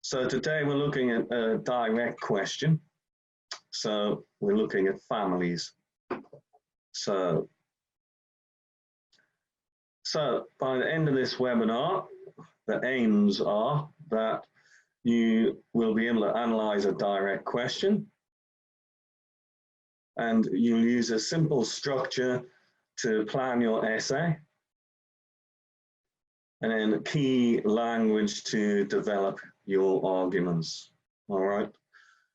So today we're looking at a direct question. So we're looking at families. So by the end of this webinar, the aims are that you will be able to analyze a direct question, and you'll use a simple structure to plan your essay, and then key language to develop your arguments. All right.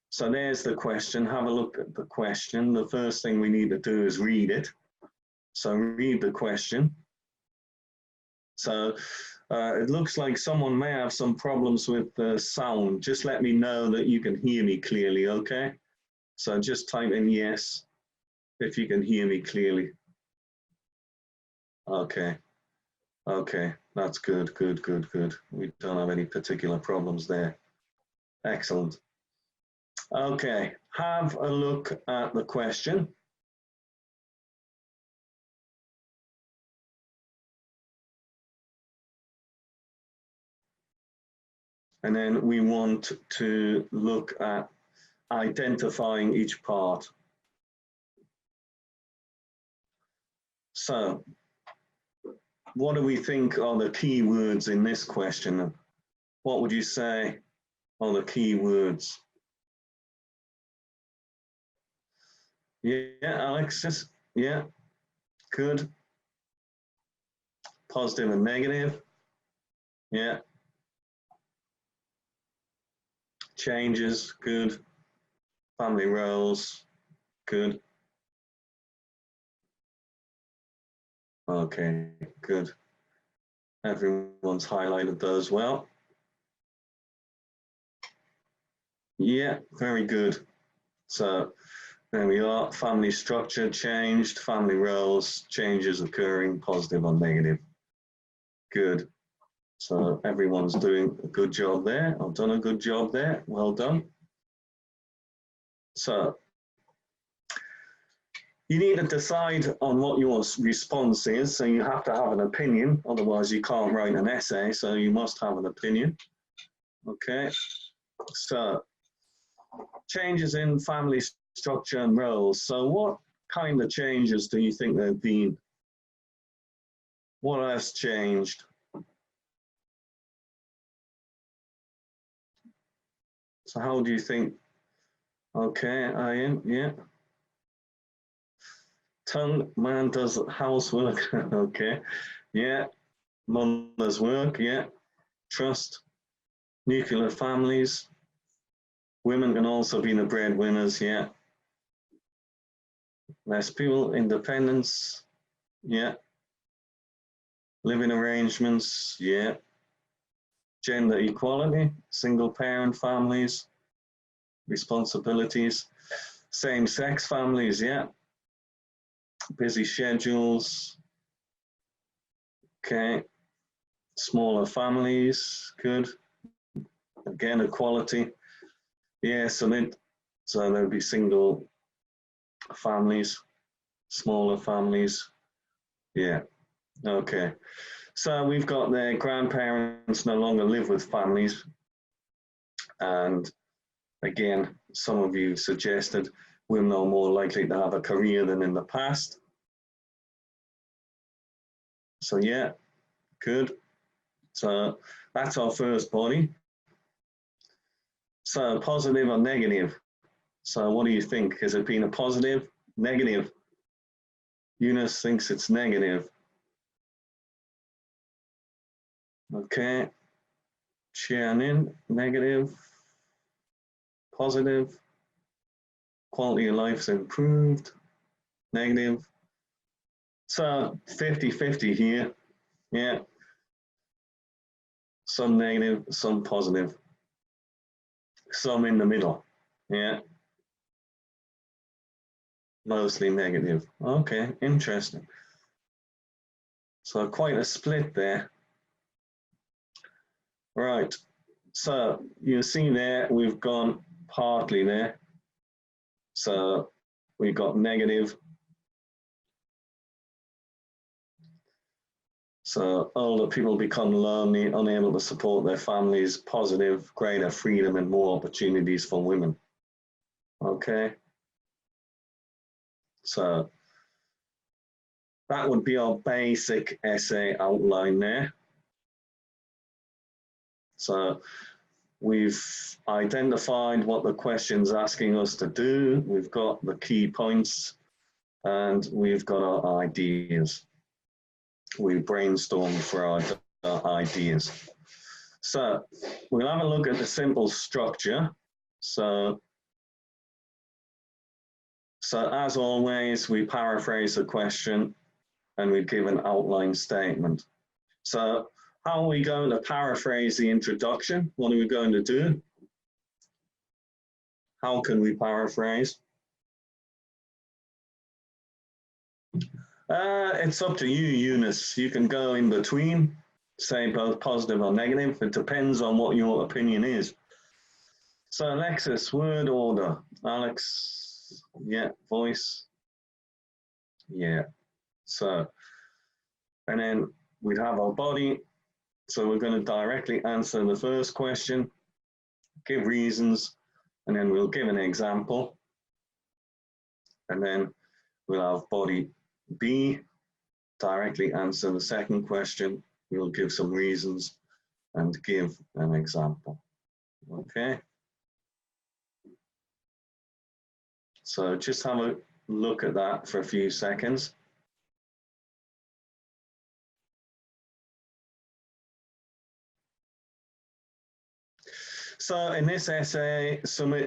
So there's the question. Have a look at the question. The first thing we need to do is read it. So read the question. So it looks like someone may have some problems with the sound. Just let me know that you can hear me clearly, okay? So just type in yes if you can hear me clearly. Okay. Okay, that's good, good, good, good. We don't have any particular problems there. Excellent. Okay, have a look at the question. And then we want to look at identifying each part. So, what do we think are the key words in this question? What would you say are the key words? Yeah, Alexis, yeah, good. Positive and negative, yeah. Changes, good. Family roles, good. Okay, good. Everyone's highlighted those well. Yeah, very good. So there we are. Family structure changed, family roles, changes occurring, positive or negative. Good. So everyone's doing a good job there. I've done a good job there. Well done. So you need to decide on what your response is. So you have to have an opinion. Otherwise, you can't write an essay. So you must have an opinion. Okay. So changes in family structure and roles. So what kind of changes do you think there have been? What has changed? So how do you think? Okay, I am, yeah. Tongue, man does housework, okay. Yeah, mum does work, yeah. Trust, nuclear families. Women can also be the breadwinners, yeah. Less people, independence, yeah. Living arrangements, yeah. Gender equality, single parent families, responsibilities, same-sex families, yeah. Busy schedules, okay. Smaller families, good. Again, equality, yeah. So there'll be single families, smaller families, yeah. Okay. So we've got their grandparents no longer live with families, and again, some of you suggested women are more likely to have a career than in the past. So yeah, good. So that's our first body. So positive or negative? So what do you think? Has it been a positive? Negative? Eunice thinks it's negative. Okay. Shannon, negative. Positive. Quality of life's improved. Negative. So 50-50 here. Yeah. Some negative, some positive. Some in the middle. Yeah. Mostly negative. Okay, interesting. So quite a split there. Right. So you see there, we've gone partly there. So we've got negative. So older people become lonely, unable to support their families, positive, greater freedom and more opportunities for women. Okay. So that would be our basic essay outline there. So we've identified what the question's asking us to do. We've got the key points and we've got our ideas. We brainstormed for our ideas. So we'll have a look at the simple structure. So as always, we paraphrase the question and we give an outline statement. So how are we going to paraphrase the introduction? What are we going to do? How can we paraphrase? It's up to you, Eunice. You can go in between, say both positive or negative. It depends on what your opinion is. So Alexis, word order. Alex, yeah, voice, yeah. So, and then we'd have our body. So we're going to directly answer the first question, give reasons, and then we'll give an example. And then we'll have body B, directly answer the second question. We'll give some reasons and give an example. Okay. So just have a look at that for a few seconds. So in this essay,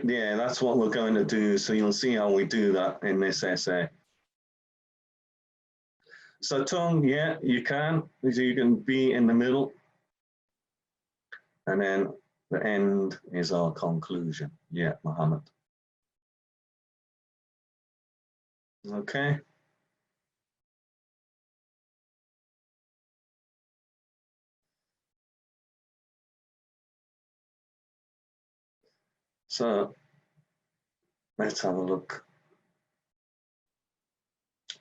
yeah, that's what we're going to do. So you'll see how we do that in this essay. So tongue, yeah, you can be in the middle. And then the end is our conclusion. Yeah, Mohammed. Okay. So let's have a look.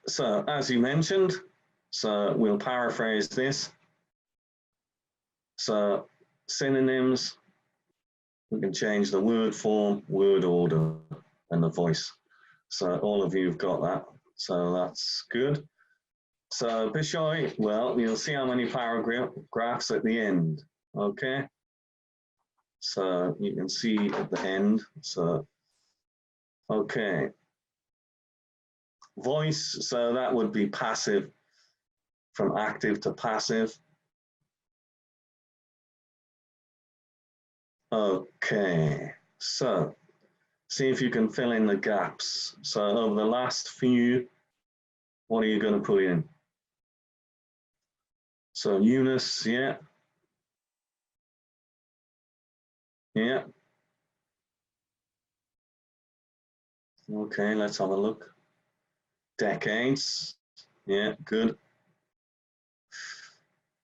So as you mentioned, so we'll paraphrase this. So synonyms, we can change the word form, word order, and the voice. So all of you have got that. So that's good. So Bishoy, well, you'll see how many paragraphs at the end. Okay. So you can see at the end. So, okay. Voice, so that would be passive, from active to passive. Okay, so see if you can fill in the gaps. So over the last few, what are you going to put in? So Eunice, yeah. Yeah. Okay, let's have a look. Decades, yeah, good.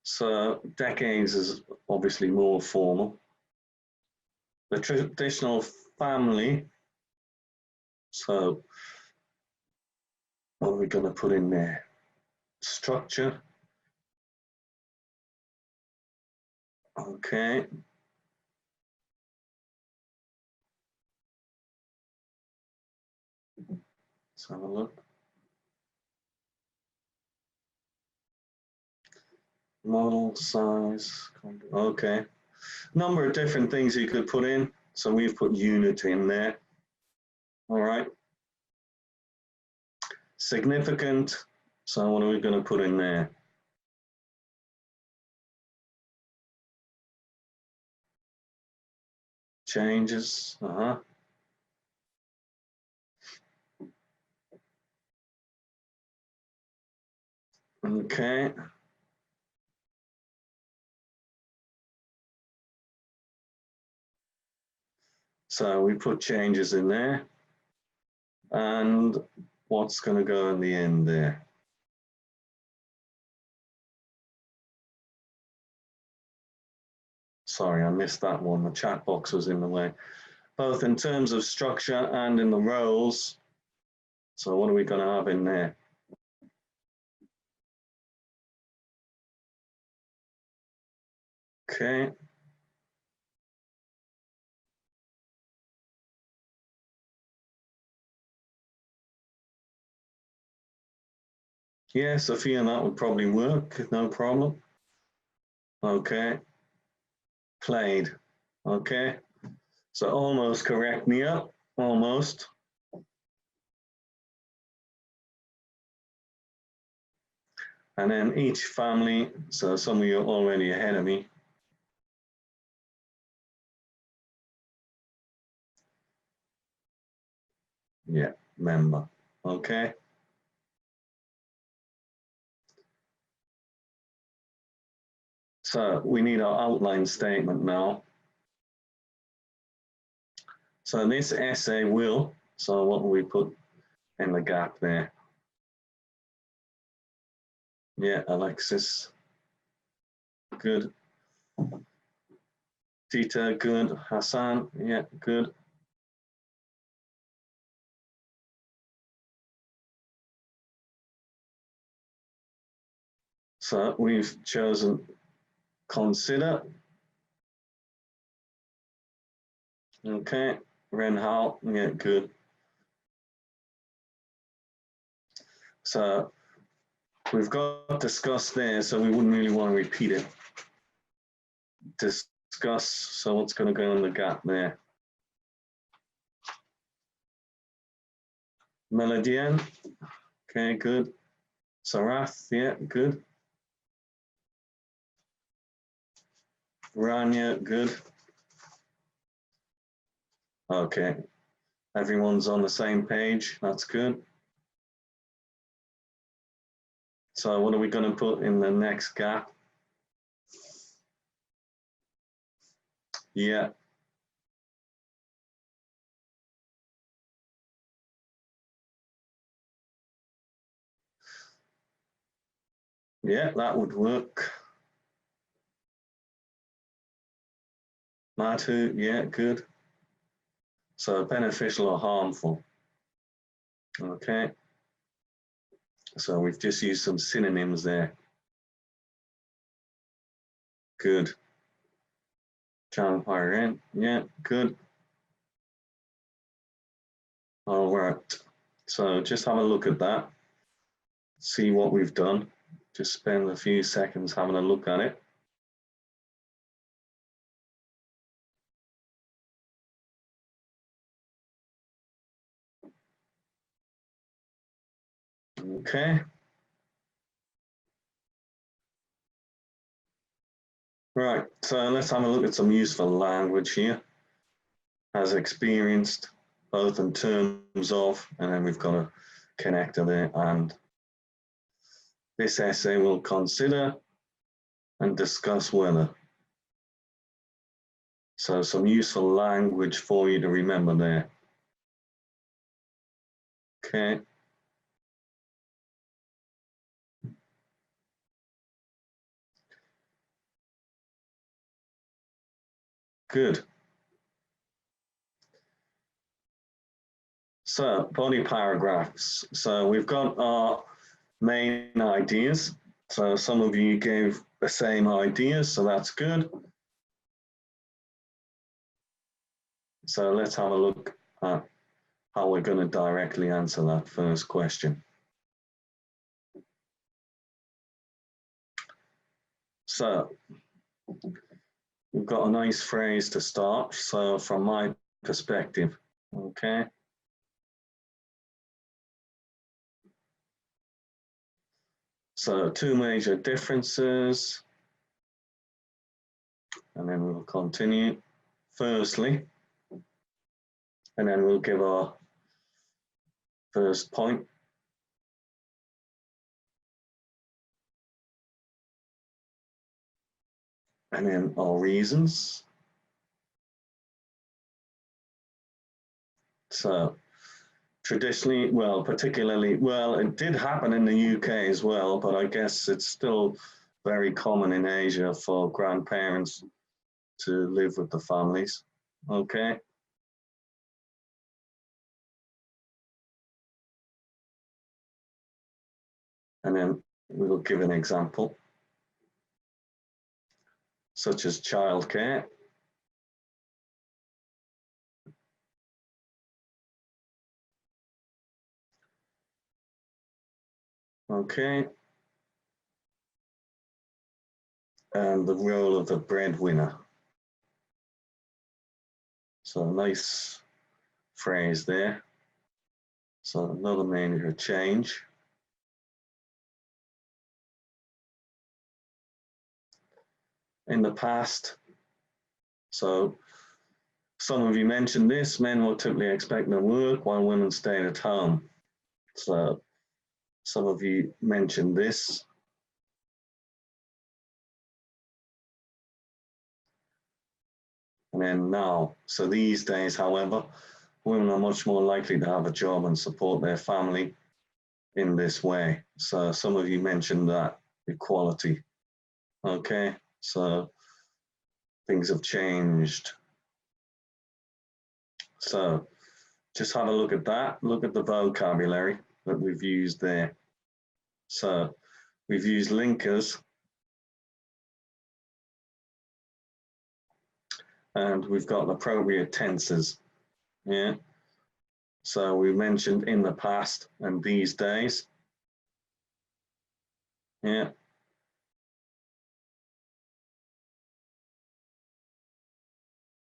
So decades is obviously more formal. The traditional family, so what are we going to put in there? Structure. Okay. Let's have a look. Model size. Okay. Number of different things you could put in. So we've put unit in there. All right. Significant. So what are we going to put in there? Changes. Okay. So we put changes in there. And what's going to go in the end there? Sorry, I missed that one. The chat box was in the way. Both in terms of structure and in the roles. So what are we going to have in there? Okay. Yeah, Sophia, that would probably work, no problem. Okay. Played. Okay. So almost correct, Mia. Almost. And then each family, so some of you are already ahead of me. Yeah, member. Okay. So we need our outline statement now. So this essay will, so what will we put in the gap there? Yeah, Alexis. Good. Tita, good. Hassan, yeah, good. So we've chosen consider. Okay, Renhal, yeah, good. So we've got discuss there, so we wouldn't really want to repeat it. Discuss, so what's going to go in the gap there? Melodian, okay, good. Sarath, yeah, good. Rania, good. Okay, everyone's on the same page, that's good. So what are we going to put in the next gap? Yeah. Yeah, that would work. Madhu, yeah, good. So beneficial or harmful. Okay. So we've just used some synonyms there. Good. John Pyren, yeah, good. All right. So just have a look at that. See what we've done. Just spend a few seconds having a look at it. Okay. Right, so let's have a look at some useful language here. As experienced, both in terms of, and then we've got a connector there, and this essay will consider and discuss whether. So some useful language for you to remember there. Okay. Good. So body paragraphs. So we've got our main ideas. So some of you gave the same ideas, so that's good. So let's have a look at how we're going to directly answer that first question. So we've got a nice phrase to start. So from my perspective, okay. So two major differences, and then we'll continue. Firstly, and then we'll give our first point. And then our reasons. So traditionally, well, particularly, well, it did happen in the UK as well, but I guess it's still very common in Asia for grandparents to live with the families. Okay. And then we'll give an example. such as childcare. Okay. And the role of the breadwinner. So a nice phrase there. So another major change. In the past, so some of you mentioned this, men were typically expected to work while women stayed at home. So some of you mentioned this. And then now, so these days, however, women are much more likely to have a job and support their family in this way. So some of you mentioned that equality. Okay, so things have changed. So just have a look at that. Look at the vocabulary that we've used there. So we've used linkers and we've got appropriate tenses. Yeah. So we mentioned in the past and these days. Yeah.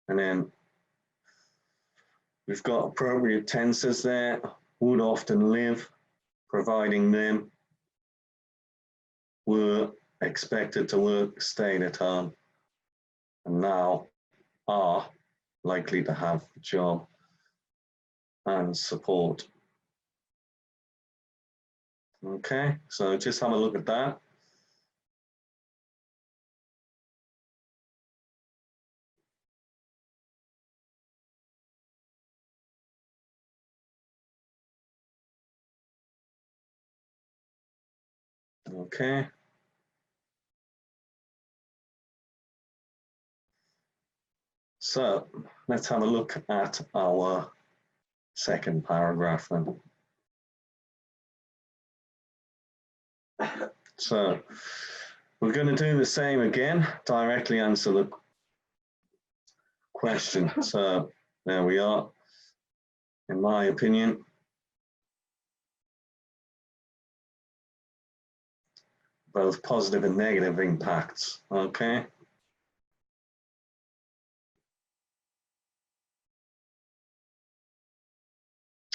And then we've got appropriate tenses there. Would often live, providing them, were expected to work, stayed at home, and now are likely to have a job and support. Okay, so just have a look at that. Okay. So let's have a look at our second paragraph then. So we're going to do the same again, directly answer the question. So there we are. In my opinion, both positive and negative impacts. Okay.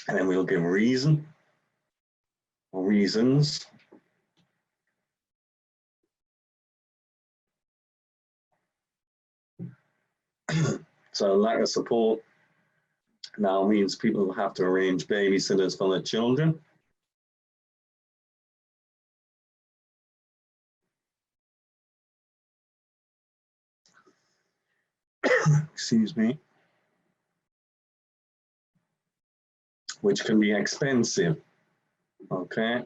And then we'll give a reason or reasons. So lack of support now means people have to arrange babysitters for their children. Excuse me. Which can be expensive. Okay.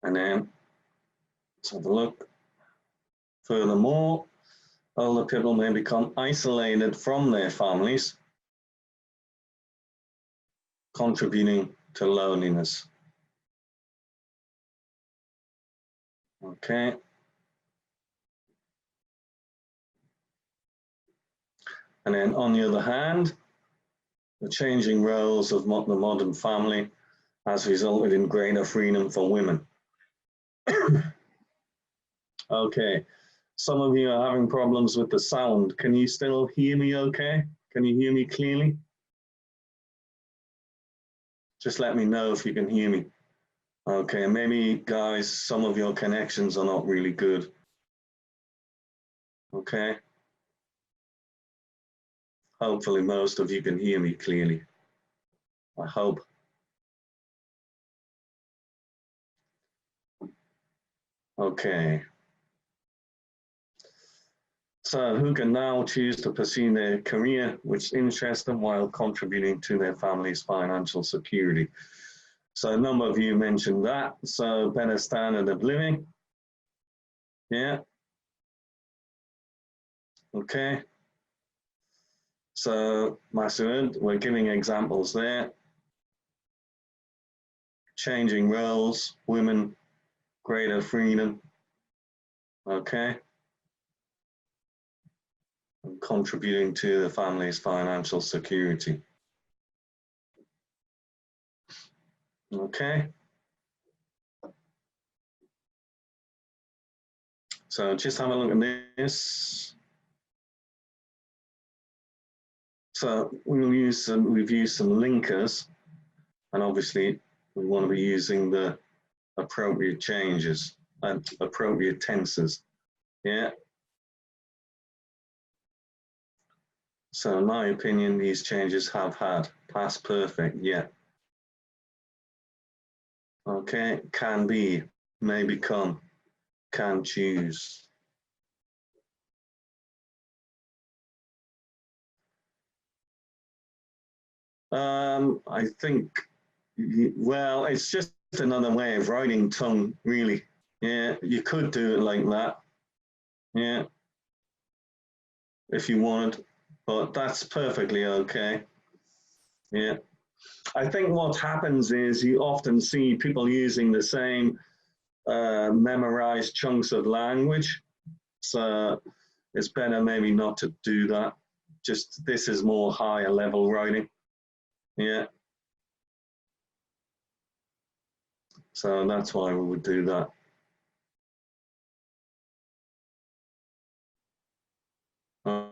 And then let's have a look. Furthermore, older people may become isolated from their families, contributing to loneliness. Okay. And then on the other hand, the changing roles of the modern family has resulted in greater freedom for women. Okay, some of you are having problems with the sound. Can you still hear me okay? Can you hear me clearly? Just let me know if you can hear me. Okay, maybe guys, some of your connections are not really good. Okay. Hopefully most of you can hear me clearly. I hope. Okay. So who can now choose to pursue their career which interests them while contributing to their family's financial security? So a number of you mentioned that. So better standard of living. Yeah. Okay. So, Masood, we're giving examples there. Changing roles, women, greater freedom. Okay. And contributing to the family's financial security. Okay. So just have a look at this. So we've used some linkers, and obviously we want to be using the appropriate changes and appropriate tenses. Yeah. So in my opinion, these changes have had past perfect, yeah. Okay, can be, may become, can choose. I think, well, it's just another way of writing tongue, really. Yeah, you could do it like that. Yeah, if you wanted, but that's perfectly okay. Yeah. I think what happens is you often see people using the same memorized chunks of language. So it's better maybe not to do that. Just this is more higher level writing. Yeah. So that's why we would do that.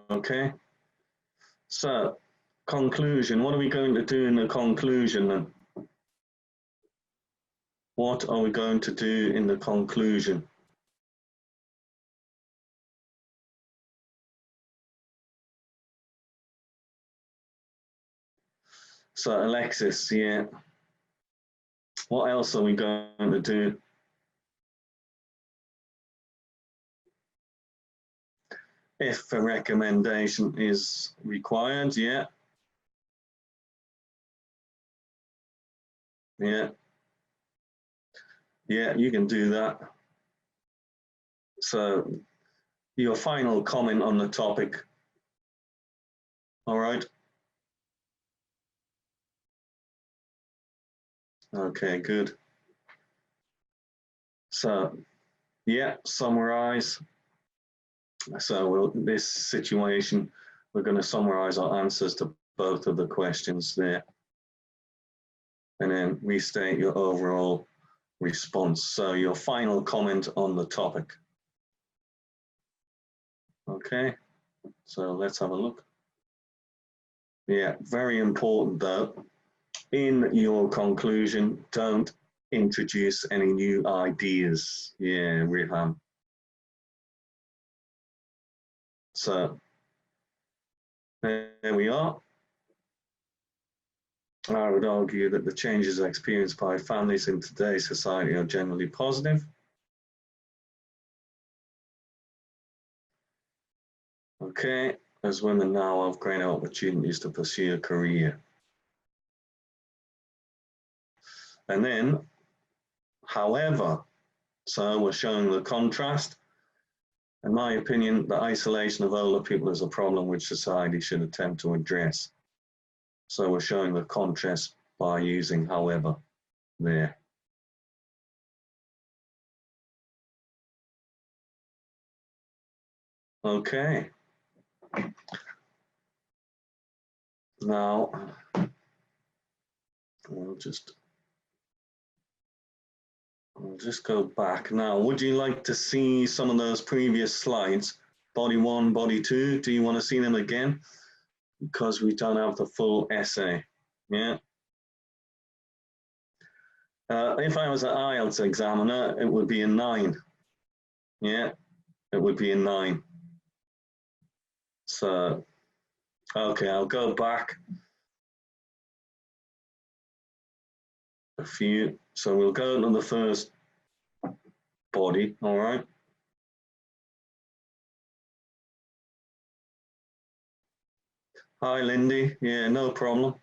Okay. So conclusion. What are we going to do in the conclusion then? What are we going to do in the conclusion? So Alexis, yeah. What else are we going to do? If a recommendation is required, yeah. Yeah. Yeah, you can do that. So your final comment on the topic. All right. Okay, good. So yeah, summarize. So this situation, we're going to summarize our answers to both of the questions there. And then restate your overall response. So your final comment on the topic. Okay, so let's have a look. Yeah, very important though. In your conclusion, don't introduce any new ideas. Yeah, Riham. So there we are. I would argue that the changes experienced by families in today's society are generally positive. Okay, as women now have greater opportunities to pursue a career. And then, however, so we're showing the contrast. In my opinion, the isolation of older people is a problem which society should attempt to address. So we're showing the contrast by using however there. Okay. Now, we'll just go back. Now, would you like to see some of those previous slides? Body 1, body 2, do you want to see them again? Because we don't have the full essay, yeah? If I was an IELTS examiner, it would be a 9, yeah? It would be a 9. So, okay, I'll go back a few. So we'll go to the first body, all right? Hi, Lindy. Yeah, no problem.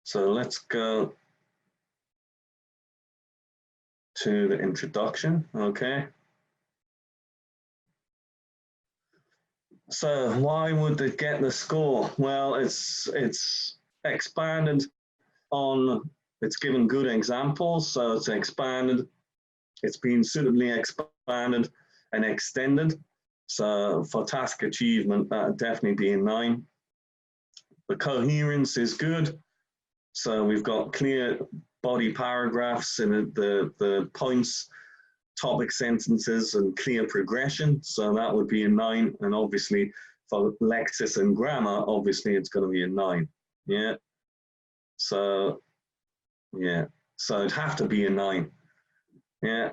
So let's go to the introduction, okay? So why would it get the score? Well, it's expanded on, it's given good examples, so it's expanded, it's been suitably expanded and extended. So for task achievement, that would definitely be a 9. The coherence is good. So we've got clear body paragraphs and the points, topic sentences, and clear progression. So that would be a 9. And obviously for lexis and grammar, obviously it's going to be a 9. Yeah. So, yeah. So it'd have to be a 9. Yeah.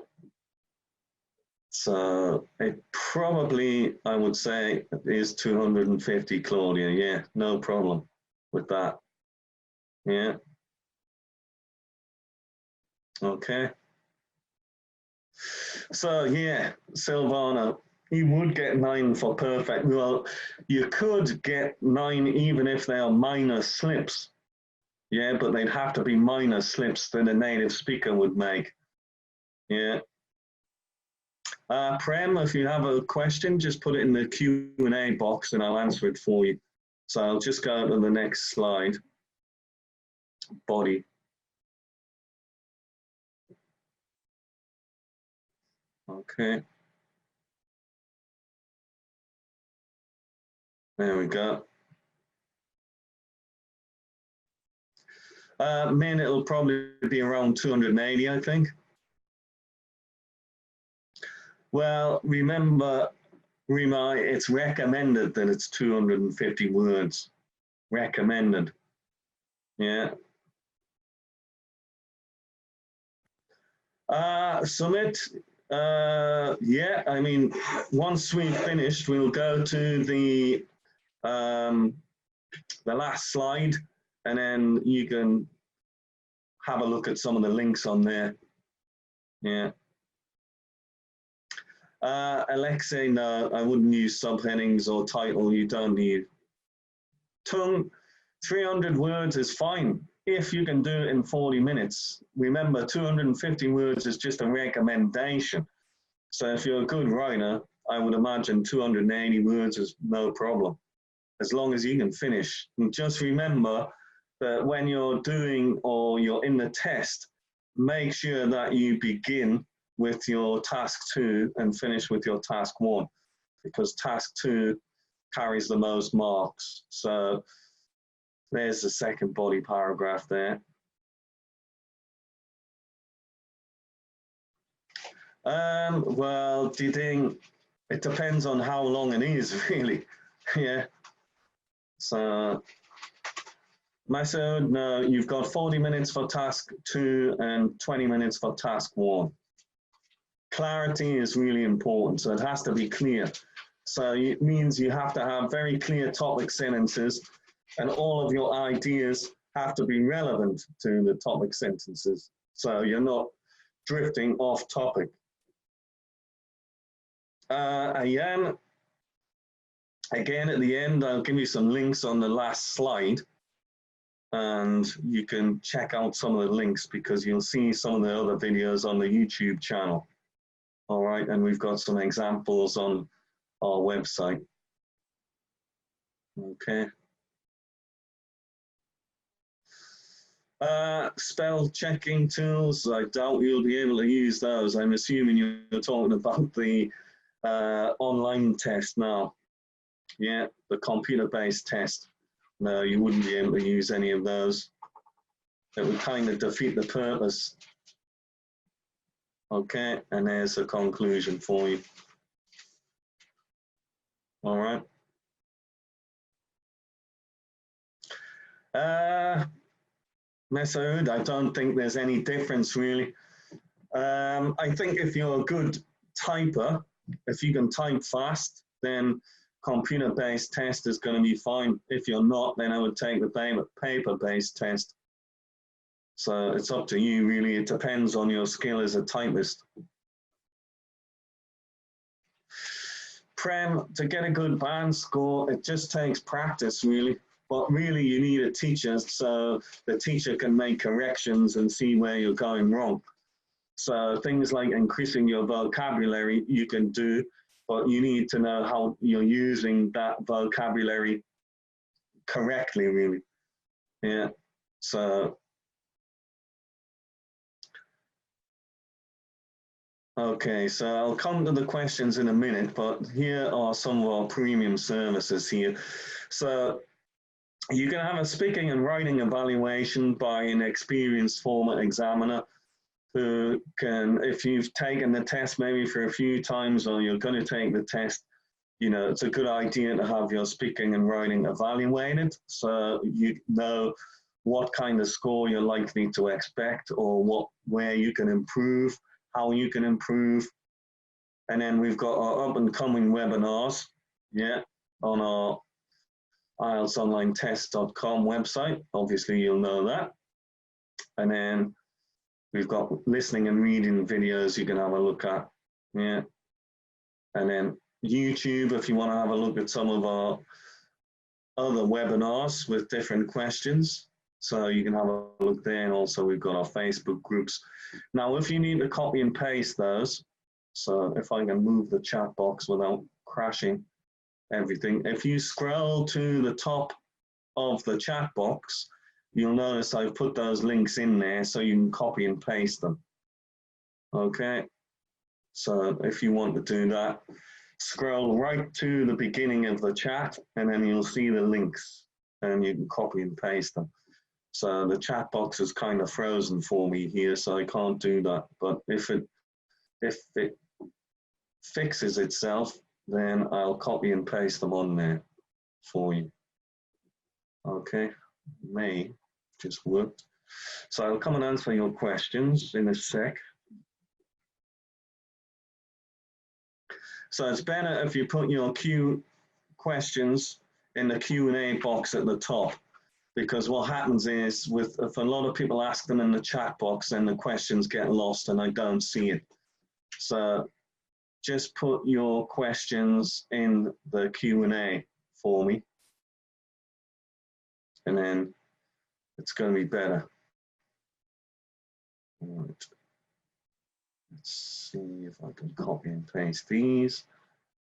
So it probably, I would say, is 250, Claudia. Yeah, no problem with that. Yeah. Okay. So yeah, Silvana, you would get 9 for perfect. Well, you could get 9 even if they are minor slips. Yeah, but they'd have to be minor slips that a native speaker would make. Yeah. Prem, if you have a question, just put it in the Q&A box and I'll answer it for you. So I'll just go to the next slide. Body. Okay. There we go. Min, it'll probably be around 280, I think. Well, remember, Rima, it's recommended that it's 250 words. Recommended. Yeah. Sumit, yeah, I mean, once we've finished, we'll go to the last slide, and then you can have a look at some of the links on there. Yeah. Alexei, no, I wouldn't use subheadings or title. You don't need. Tongue, 300 words is fine if you can do it in 40 minutes. Remember, 250 words is just a recommendation. So if you're a good writer, I would imagine 280 words is no problem, as long as you can finish. And just remember that when you're doing or you're in the test, make sure that you begin with your task 2 and finish with your task 1, because task 2 carries the most marks. So there's the second body paragraph there. Well, do you think it depends on how long it is, really? Yeah. So, Masood, no, you've got 40 minutes for task 2 and 20 minutes for task 1. Clarity is really important, so it has to be clear. So it means you have to have very clear topic sentences, and all of your ideas have to be relevant to the topic sentences. So you're not drifting off topic. Again, at the end, I'll give you some links on the last slide, and you can check out some of the links because you'll see some of the other videos on the YouTube channel. All right, and we've got some examples on our website. Okay. Spell checking tools, I doubt you'll be able to use those. I'm assuming you're talking about the online test now. Yeah, the computer-based test. No, you wouldn't be able to use any of those. It would kind of defeat the purpose. Okay, and there's a conclusion for you. All right. Masood, I don't think there's any difference really. I think if you're a good typer, if you can type fast, then computer-based test is going to be fine. If you're not, then I would take the paper-based test. So it's up to you really. It depends on your skill as a typist. Prem, to get a good band score, it just takes practice really. But really you need a teacher so the teacher can make corrections and see where you're going wrong. So things like increasing your vocabulary you can do, but you need to know how you're using that vocabulary correctly, really. Yeah, so, okay, so I'll come to the questions in a minute, but here are some of our premium services here. So you can have a speaking and writing evaluation by an experienced former examiner who can, if you've taken the test maybe for a few times or you're going to take the test, you know, it's a good idea to have your speaking and writing evaluated so you know what kind of score you're likely to expect or where you can improve, how you can improve. And then we've got our up and coming webinars, yeah, on our IELTSonlinetest.com website. Obviously, you'll know that. And then we've got listening and reading videos you can have a look at, yeah. And then YouTube, if you want to have a look at some of our other webinars with different questions. So you can have a look there. And also we've got our Facebook groups. Now, if you need to copy and paste those, so if I can move the chat box without crashing everything, if you scroll to the top of the chat box, you'll notice I've put those links in there so you can copy and paste them. Okay, so if you want to do that, scroll right to the beginning of the chat and then you'll see the links and you can copy and paste them. So the chat box is kind of frozen for me here, so I can't do that. But if it fixes itself, then I'll copy and paste them on there for you. Okay, may just worked. So I'll come and answer your questions in a sec. So it's better if you put your questions in the Q&A box at the top, because what happens is if a lot of people ask them in the chat box, then the questions get lost and I don't see it. So just put your questions in the Q&A for me, and then it's going to be better. All right. Let's see if I can copy and paste these.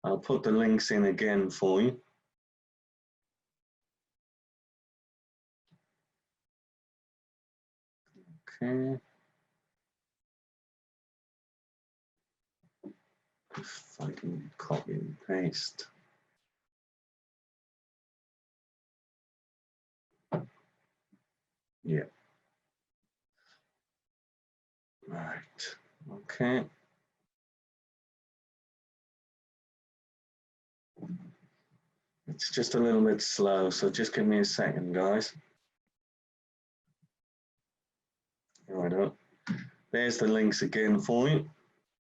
I'll put the links in again for you. Okay. If I can copy and paste. Yeah. Right. Okay. It's just a little bit slow, so just give me a second, guys. Right. There's the links again for you.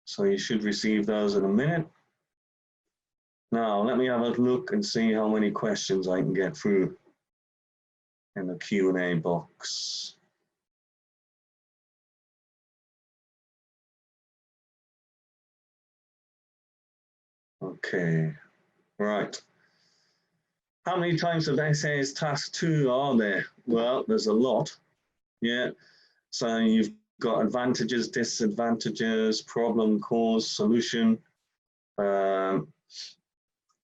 So you should receive those in a minute. Now, let me have a look and see how many questions I can get through in the Q&A box. Okay, right. How many types of essays task 2 are there? Well, there's a lot, yeah. So you've got advantages, disadvantages, problem, cause, solution,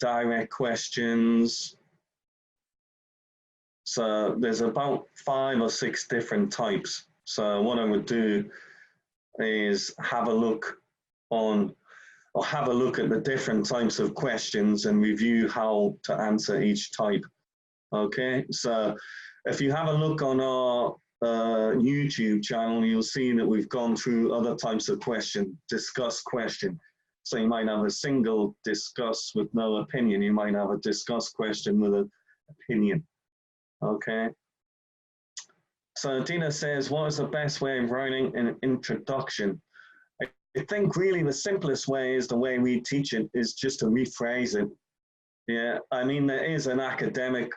direct questions. So there's about 5 or 6 different types. So what I would do is have a look at the different types of questions and review how to answer each type. Okay, so if you have a look on our YouTube channel, you'll see that we've gone through other types of question, discuss question. So you might have a single discuss with no opinion. You might have a discuss question with an opinion. Okay. So Dina says, what is the best way of writing an introduction? I think really the simplest way is the way we teach it is just to rephrase it. Yeah, I mean, there is an academic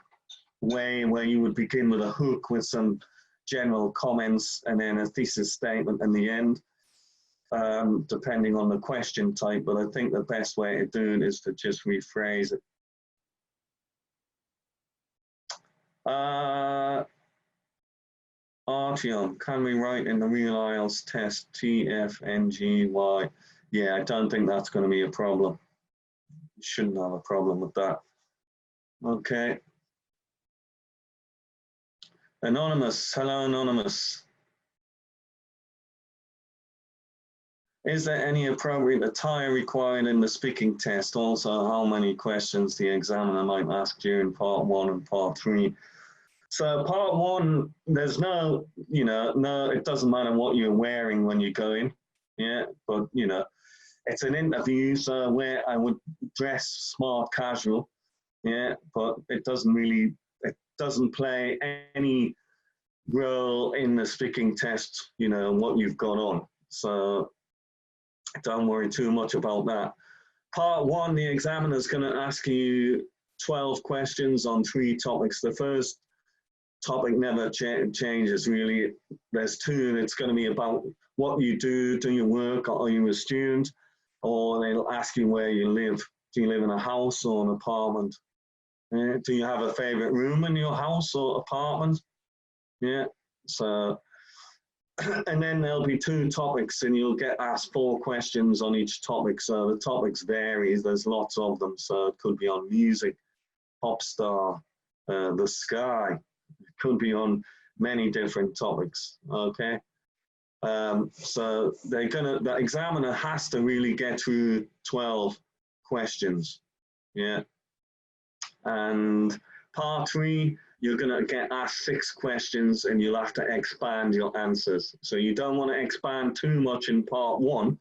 way where you would begin with a hook with some general comments and then a thesis statement in the end, depending on the question type. But I think the best way to do it is to just rephrase it. Artyom, can we write in the real IELTS test TFNGY? Yeah, I don't think that's going to be a problem. You shouldn't have a problem with that. Okay. Anonymous, hello Anonymous. Is there any appropriate attire required in the speaking test? Also, how many questions the examiner might ask during part 1 and part 3? So part 1, there's no, no, it doesn't matter what you're wearing when you go in, yeah, but, it's an interview, so where I would dress smart casual, yeah, but it doesn't play any role in the speaking test, what you've got on. So don't worry too much about that. Part 1, the examiner is going to ask you 12 questions on 3 topics. The first topic never changes, really. There's 2, it's going to be about what you do you work, or are you a student, or they'll ask you where you live. Do you live in a house or an apartment? Do you have a favorite room in your house or apartment? Yeah, so and then there'll be 2 topics and you'll get asked 4 questions on each topic. So the topics vary, there's lots of them. So it could be on music, pop star, the sky. It could be on many different topics, okay? So the examiner has to really get through 12 questions, yeah? And part 3, you're going to get asked 6 questions and you'll have to expand your answers. So you don't want to expand too much in part 1,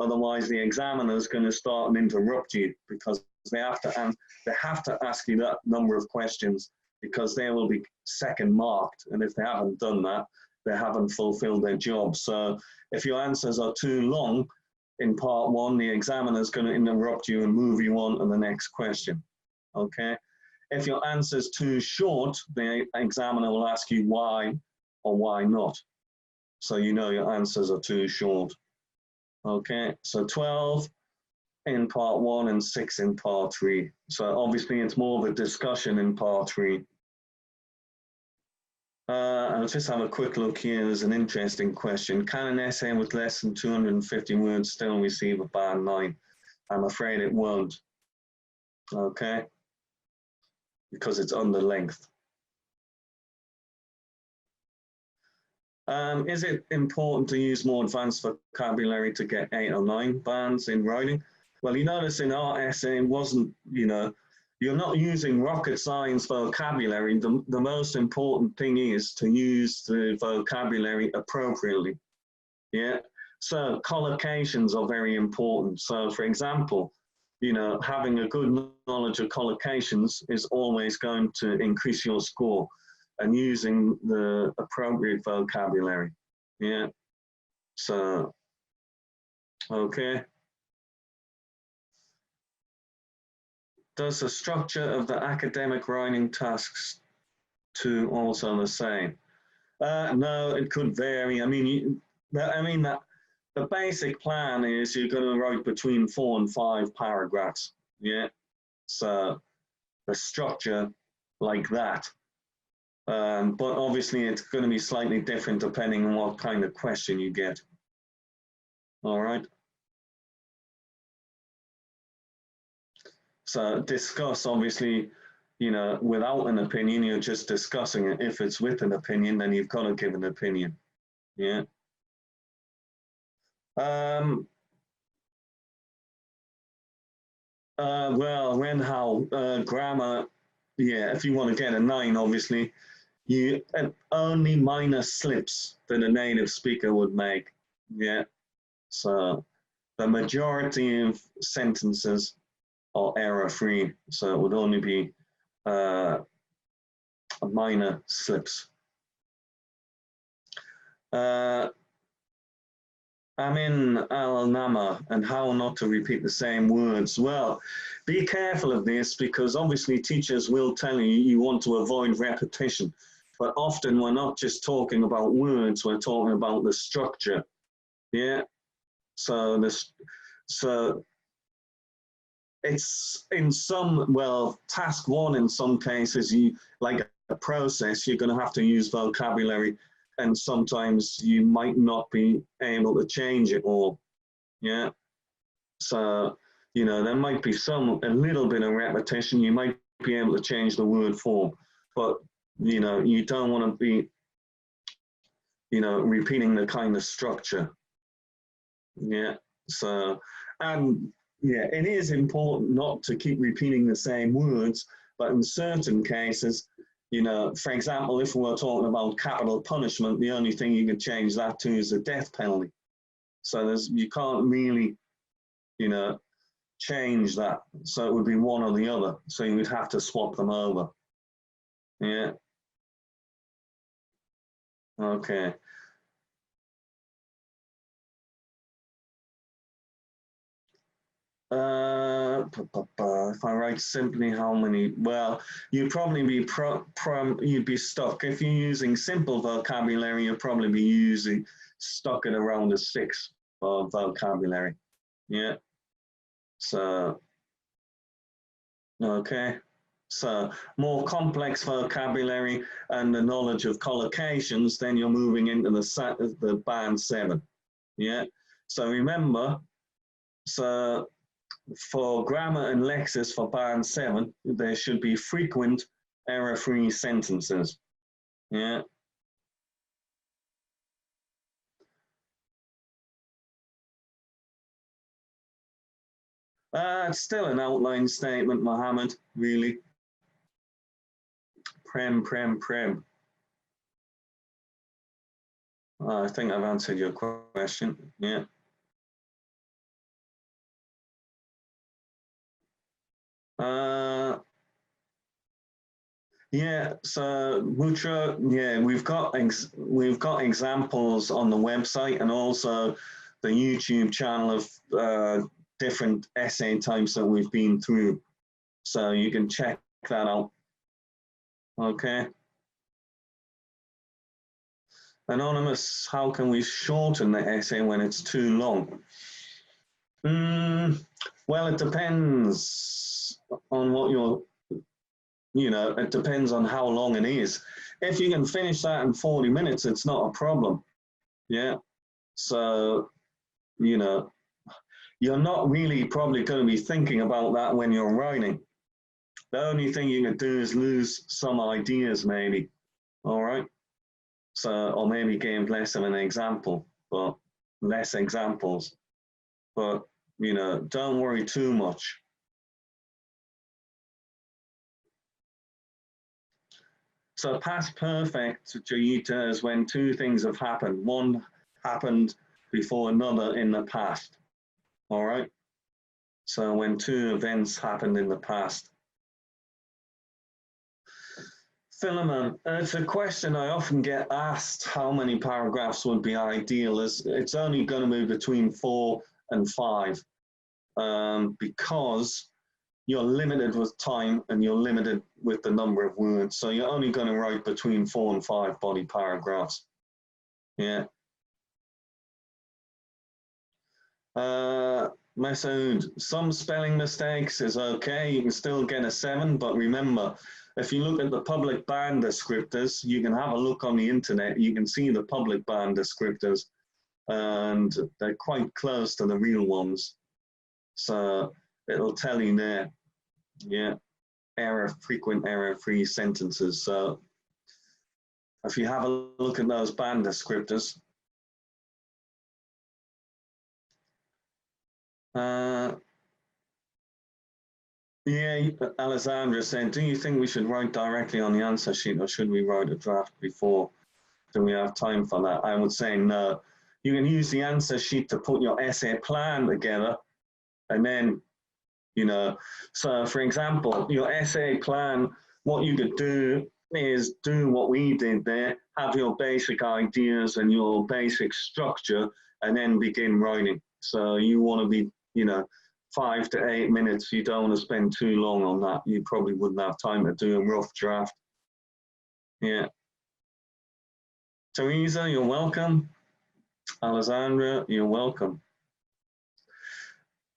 otherwise the examiner is going to start and interrupt you, because they have to ask you that number of questions, because they will be second marked, and if they haven't done that, they haven't fulfilled their job. So if your answers are too long in part 1, the examiner is going to interrupt you and move you on to the next question, okay? If your answer is too short, the examiner will ask you why or why not. So your answers are too short. Okay, so 12 in part 1 and 6 in part 3. So obviously it's more of a discussion in part 3. I'll just have a quick look here. There's an interesting question. Can an essay with less than 250 words still receive a band 9? I'm afraid it won't. Okay. Because it's under length. Is it important to use more advanced vocabulary to get 8 or 9 bands in writing? Well, you notice in our essay, it wasn't, you're not using rocket science vocabulary. The most important thing is to use the vocabulary appropriately. Yeah. So collocations are very important. So for example, having a good knowledge of collocations is always going to increase your score, and using the appropriate vocabulary. Yeah. So, okay. Does the structure of the academic writing tasks to also the same? No, it could vary. I mean, that the basic plan is you're going to write between 4 and 5 paragraphs. Yeah. So the structure like that. But obviously it's going to be slightly different depending on what kind of question you get. All right. So discuss, obviously, without an opinion, you're just discussing it. If it's with an opinion, then you've got to give an opinion. Yeah. Well, when, how, grammar, yeah, if you want to get a 9, obviously, only minor slips that a native speaker would make. Yeah. So the majority of sentences are error-free, so it would only be minor slips. Amin al-Nama, and how not to repeat the same words. Well, be careful of this, because obviously teachers will tell you you want to avoid repetition, but often we're not just talking about words, we're talking about the structure. Yeah. So it's in some, well, task 1 in some cases, like a process, you're going to have to use vocabulary, and sometimes you might not be able to change it all. Yeah. So you know, there might be a little bit of repetition. You might be able to change the word form, but, you know, you don't want to be, you know, repeating the kind of structure. Yeah. So, and yeah, it is important not to keep repeating the same words, but in certain cases, you know, for example, if we're talking about capital punishment, the only thing you can change that to is the death penalty. So you can't really, you know, change that. So it would be one or the other. So you would have to swap them over. Yeah. Okay. If I write simply, how many? Well, you'd probably be you'd be stuck. If you're using simple vocabulary, you'll probably be stuck at around a 6 for vocabulary. Yeah. So, okay. So more complex vocabulary and the knowledge of collocations, then you're moving into the band 7. Yeah. So remember, so for grammar and lexis for band 7, there should be frequent error-free sentences. Yeah. It's still an outline statement, Mohammed, really. Prem. I think I've answered your question. Yeah. Yeah, so Mutra, yeah, we've got examples on the website and also the YouTube channel of different essay types that we've been through. So you can check that out. Okay. Anonymous, how can we shorten the essay when it's too long? Well, it depends on what you know, it depends on how long it is. If you can finish that in 40 minutes, it's not a problem. Yeah. So, you know, you're not really probably going to be thinking about that when you're writing. The only thing you can do is lose some ideas, maybe. All right. So, or maybe give less of an example, but less examples. But, you know, don't worry too much. So past perfect, Jayita, is when two things have happened. One happened before another in the past. All right. So when two events happened in the past. Philemon, it's a question I often get asked, how many paragraphs would be ideal. It's only going to be between 4 and 5 because you're limited with time and you're limited with the number of words. So you're only going to write between 4 and 5 body paragraphs. Yeah. Masood, some spelling mistakes is okay. You can still get a 7, but remember, if you look at the public band descriptors, you can have a look on the internet. You can see the public band descriptors, and they're quite close to the real ones. So it'll tell you there. Yeah, frequent error-free sentences. So if you have a look at those band descriptors, yeah, Alessandra said, do you think we should write directly on the answer sheet or should we write a draft before? Do we have time for that? I would say no. You can use the answer sheet to put your essay plan together and then, you know, so for example, your essay plan, what you could do is do what we did there, have your basic ideas and your basic structure and then begin writing. So you want to be, you know, 5 to 8 minutes. You don't want to spend too long on that. You probably wouldn't have time to do a rough draft. Yeah. Teresa, you're welcome. Alessandra, you're welcome.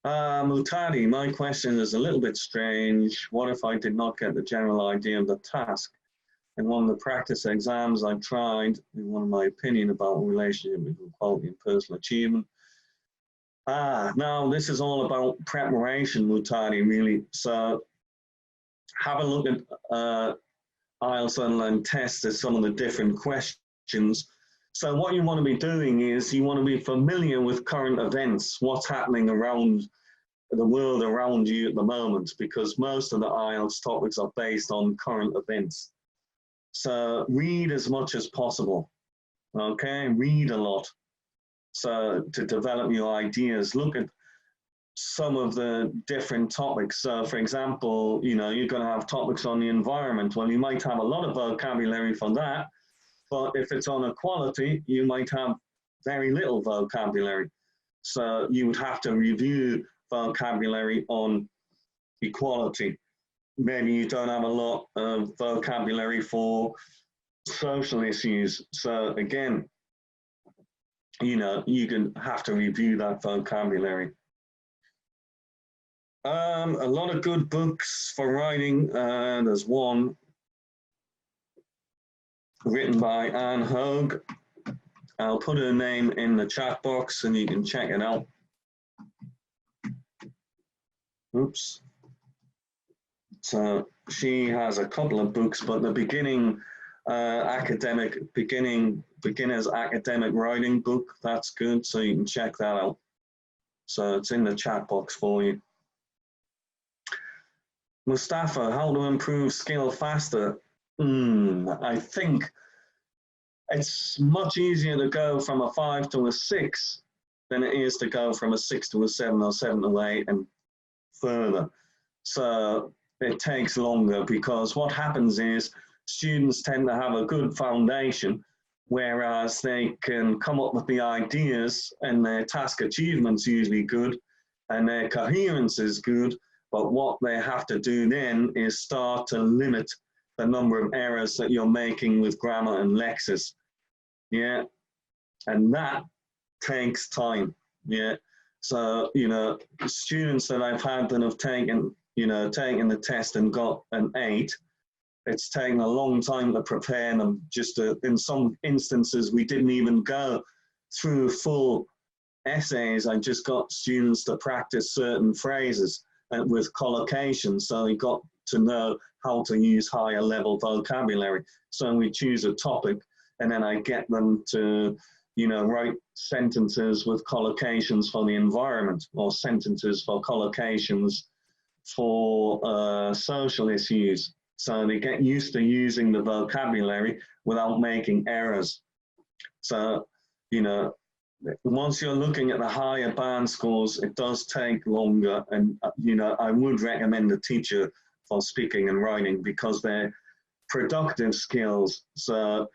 Mutadi, my question is a little bit strange. What if I did not get the general idea of the task? In one of the practice exams I tried, in one of my opinion about relationship with equality and personal achievement, Now this is all about preparation, Mutari, really. So have a look at IELTS online tests as some of the different questions. So what you want to be doing is you want to be familiar with current events, what's happening around the world around you at the moment, because most of the IELTS topics are based on current events. So read as much as possible, okay? Read a lot. So to develop your ideas, look at some of the different topics. So for example, you know, you're going to have topics on the environment. Well, you might have a lot of vocabulary for that, but if it's on equality, you might have very little vocabulary. So you would have to review vocabulary on equality. Maybe you don't have a lot of vocabulary for social issues. So again, you know, you can have to review that vocabulary. A lot of good books for writing. There's one written by Anne Hogue. I'll put her name in the chat box and you can check it out. Oops. So she has a couple of books, but the beginner's academic writing book, that's good. So you can check that out. So it's in the chat box for you. Mustafa, how to improve skill faster? I think it's much easier to go from a 5 to a 6 than it is to go from a 6 to a 7 or 7 to 8 and further. So it takes longer because what happens is students tend to have a good foundation, whereas they can come up with the ideas and their task achievement's usually good and their coherence is good. But what they have to do then is start to limit the number of errors that you're making with grammar and lexis. Yeah, and that takes time. Yeah, so, you know, students that I've had that have taken, you know, taken the test and got an 8, it's taken a long time to prepare them. Just in some instances, we didn't even go through full essays. I just got students to practice certain phrases with collocation, so they got to know how to use higher level vocabulary. So we choose a topic and then I get them to, you know, write sentences with collocations for the environment or sentences for collocations for social issues. So they get used to using the vocabulary without making errors. So, you know, once you're looking at the higher band scores, it does take longer. And, you know, I would recommend a teacher for speaking and writing because they're productive skills. So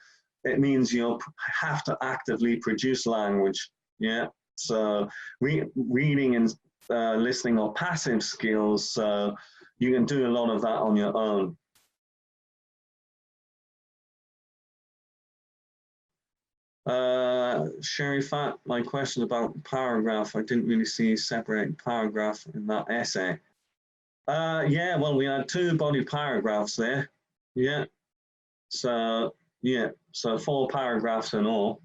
it means you have to actively produce language. Yeah. So reading and listening are passive skills. So you can do a lot of that on your own. Sherifat, my question about paragraph, I didn't really see separate paragraph in that essay. Yeah, well, we had 2 body paragraphs there. Yeah. So, yeah, so 4 paragraphs in all.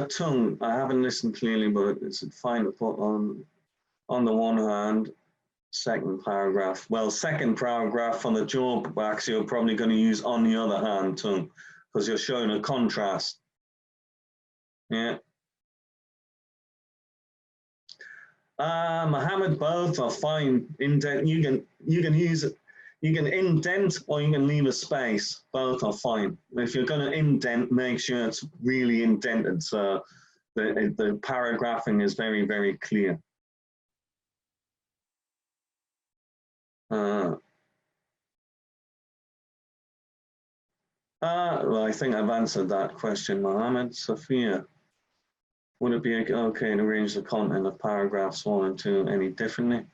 Tongue, I haven't listened clearly, but it's fine to put on the one hand. Second paragraph. Well, second paragraph on the jaw backs, you're probably going to use on the other hand too, because you're showing a contrast. Yeah. Mohammed, both are fine. Indent. You can use it. You can indent or you can leave a space. Both are fine. If you're going to indent, make sure it's really indented so the paragraphing is very, very clear. Well, I think I've answered that question, Mohammed. Sophia, would it be okay to arrange the content of paragraphs 1 and 2 any differently?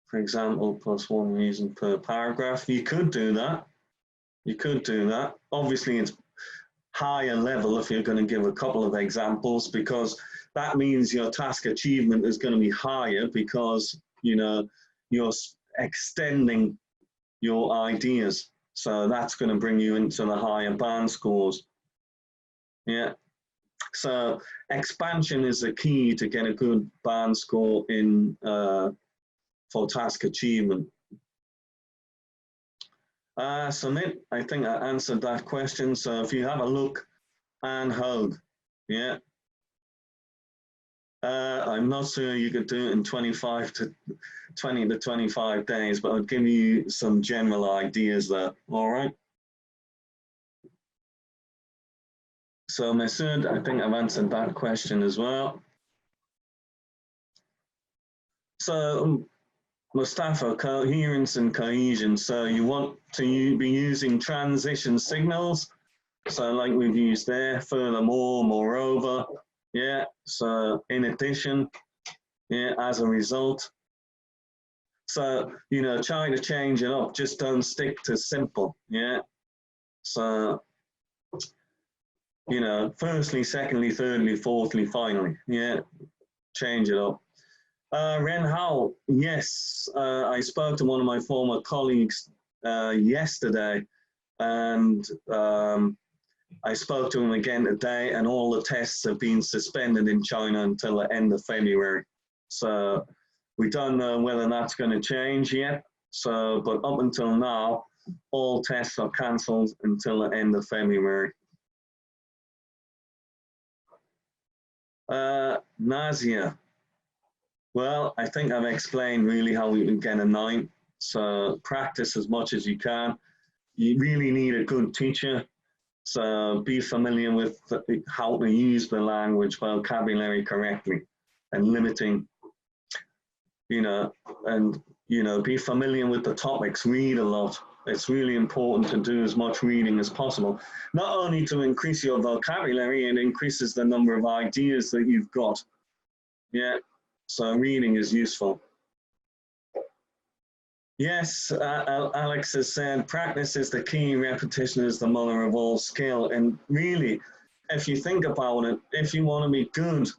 For example, plus 1 reason per paragraph. You could do that. You could do that. Obviously, it's higher level if you're going to give a couple of examples, because that means your task achievement is going to be higher because, you know, you're extending your ideas. So that's going to bring you into the higher band scores. Yeah. So expansion is the key to get a good band score in for task achievement. Submit, I think I answered that question. So if you have a look and hug, yeah. I'm not sure you could do it in 20 to 25 days, but I'll give you some general ideas there, all right? So Masood, I think I've answered that question as well. So Mustafa, coherence and cohesion. So you want to be using transition signals. So like we've used there, furthermore, moreover, yeah. So in addition, yeah, as a result. So, you know, trying to change it up, just don't stick to simple, yeah. So, you know, firstly, secondly, thirdly, fourthly, finally, yeah, change it up. Ren Hao, yes, I spoke to one of my former colleagues yesterday, and I spoke to him again today, and all the tests have been suspended in China until the end of February. So we don't know whether that's going to change yet. So, but up until now, all tests are cancelled until the end of February. Nazia. Well, I think I've explained really how we can get a 9. So practice as much as you can. You really need a good teacher. So be familiar with how to use the language vocabulary correctly and limiting, you know, and, you know, be familiar with the topics, read a lot. It's really important to do as much reading as possible. Not only to increase your vocabulary, it increases the number of ideas that you've got. Yeah, so reading is useful. Yes, Alex has said, practice is the key, repetition is the mother of all skill. And really, if you think about it, if you want to be good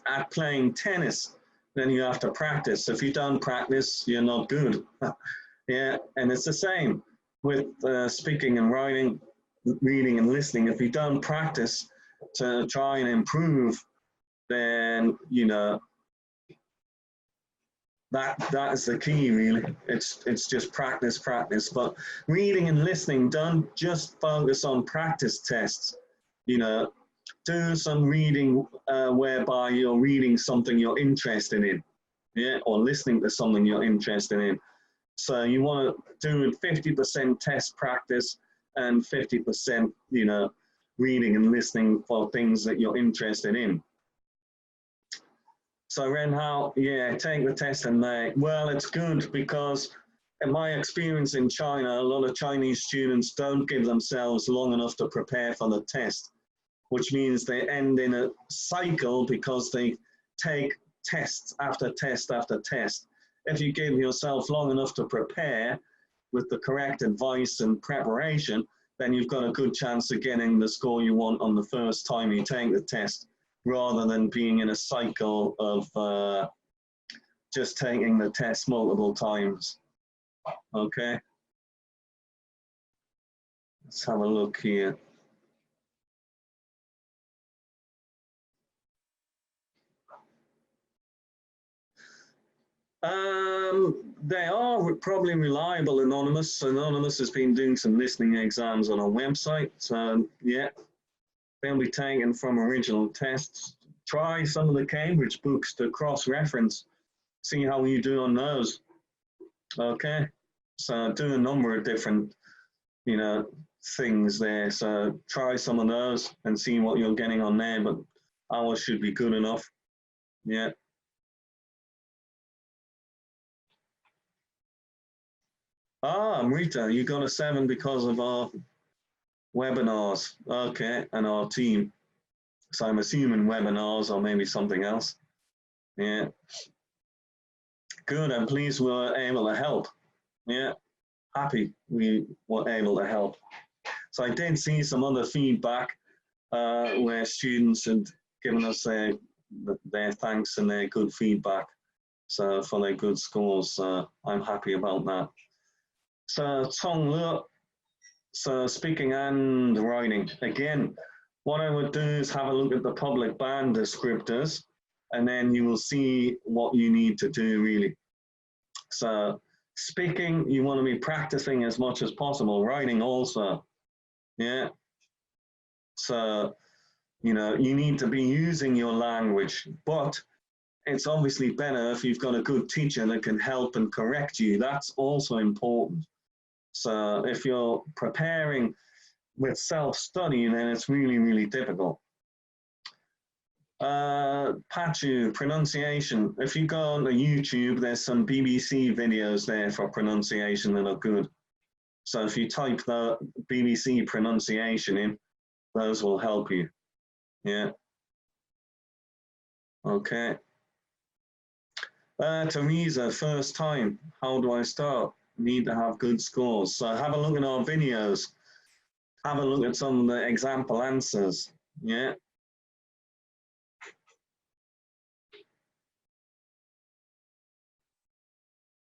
at playing tennis, then you have to practice. If you don't practice, you're not good. Yeah, and it's the same with speaking and writing, reading and listening. If you don't practice to try and improve, then, you know, that is the key, really. It's just practice. But reading and listening, don't just focus on practice tests. You know, do some reading whereby you're reading something you're interested in, yeah, or listening to something you're interested in. So you want to do 50% test practice and 50%, you know, reading and listening for things that you're interested in. So Ren Hao, yeah, take the test in May. Well, it's good because in my experience in China, a lot of Chinese students don't give themselves long enough to prepare for the test, which means they end in a cycle because they take tests after test after test. If you give yourself long enough to prepare with the correct advice and preparation, then you've got a good chance of getting the score you want on the first time you take the test, rather than being in a cycle of just taking the test multiple times. Okay. Let's have a look here. They are probably reliable, Anonymous. Anonymous has been doing some listening exams on our website. So yeah, they'll be taken from original tests. Try some of the Cambridge books to cross-reference. See how you do on those. Okay. So do a number of different, you know, things there. So try some of those and see what you're getting on there, but ours should be good enough. Yeah. Rita, you got a 7 because of our webinars. Okay, and our team. So I'm assuming webinars or maybe something else. Yeah. Good, I'm pleased we were able to help. Yeah, happy we were able to help. So I did see some other feedback where students had given us their thanks and their good feedback. So for their good scores, I'm happy about that. So Tong Le, so speaking and writing. Again, what I would do is have a look at the public band descriptors, and then you will see what you need to do really. So speaking, you want to be practicing as much as possible. Writing also, yeah. So, you know, you need to be using your language, but it's obviously better if you've got a good teacher that can help and correct you. That's also important. So if you're preparing with self-study, then it's really, really difficult. Pachu, pronunciation. If you go on YouTube, there's some BBC videos there for pronunciation that are good. So if you type the BBC pronunciation in, those will help you. Yeah. Okay. Teresa, first time. How do I start? Need to have good scores. So have a look at our videos. Have a look at some of the example answers. Yeah.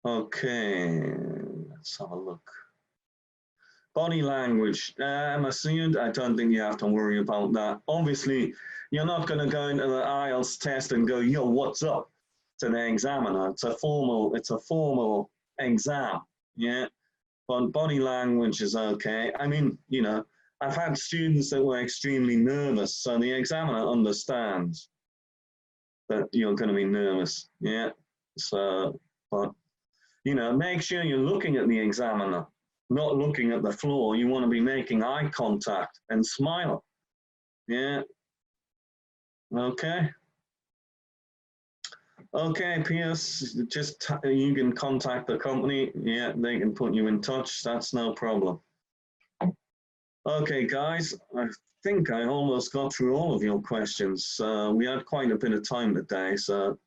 Okay, let's have a look. Body language. Masood, I don't think you have to worry about that. Obviously, you're not going to go into the IELTS test and go, yo, what's up to the examiner. It's a formal exam. Yeah. But body language is okay. I mean, you know, I've had students that were extremely nervous, so the examiner understands that you're going to be nervous. Yeah. So, but, you know, make sure you're looking at the examiner, not looking at the floor. You want to be making eye contact and smile. Yeah. Okay. Okay, Pierce, just you can contact the company. Yeah, they can put you in touch. That's no problem. Okay, guys, I think I almost got through all of your questions. We had quite a bit of time today, so,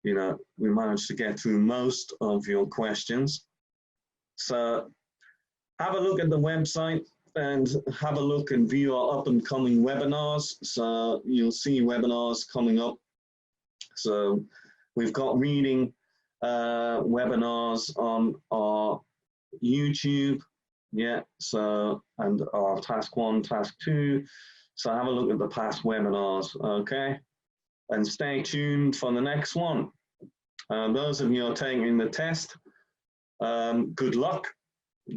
you know, we managed to get through most of your questions. So have a look at the website and have a look and view our up and coming webinars. So you'll see webinars coming up. So we've got reading webinars on our YouTube. Yeah, so, and our task 1, task 2. So have a look at the past webinars, okay? And stay tuned for the next one. Those of you who are taking the test, good luck.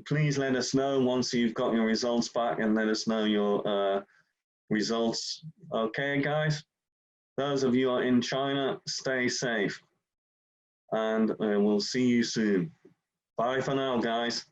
Please let us know once you've got your results back and let us know your results. Okay, guys? Those of you who are in China, stay safe. And we'll see you soon. Bye for now, guys.